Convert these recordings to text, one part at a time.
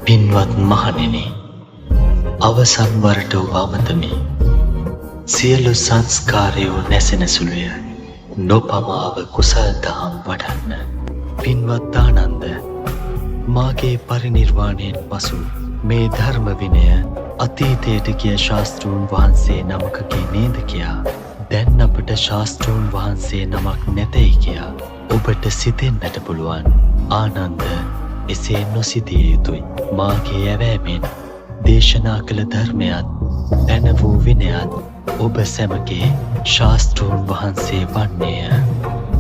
පින්වත් මහණෙනි, අවසන් වරට ඔබ අමතමි. සියලු සංස්කාරයෝ නැසෙන සුළුය. නොපමාව කුසල් දහම් වඩන්න. පින්වත් ආනන්ද, මාගේ පරිනිර්වාණයෙන් පසු මේ ධර්ම විනය අතීතයට ගිය ශාස්ත්‍රූන් වහන්සේ නමකගේ නේද කියා දැන් අපට ශාස්ත්‍රූන් වහන්සේ නමක් නැතයි කියා ඔබට සිතෙන්නට පුළුවන්. ආනන්ද, එසේ නොසිතිය යුතුයි. මාගේ ඇවෑමෙන් දේශනා කළ ධර්මයත් පැන වූ විනයත් ඔබ සැමගේ ශාස්ත්‍රූන් වහන්සේ වන්නේය.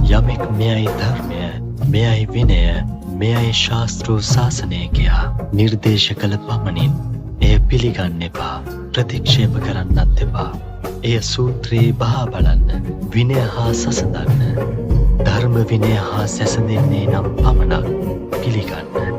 යමෙක් මෙයයි ධර්මය, මෙයයි විනය, මෙයයි ශාස්ත්‍රූ ශාසනය කියා නිර්දේශ කළ පමණින් එය පිළිගන්න එපා, ප්‍රතික්ෂේප කරන්නත් එපා. එය සූත්‍රයේ බහා බලන්න, විනය හා සසඳන්න. ධර්ම විනය හා සැසඳෙන්නේ නම් පමණක් පිළිගන්න.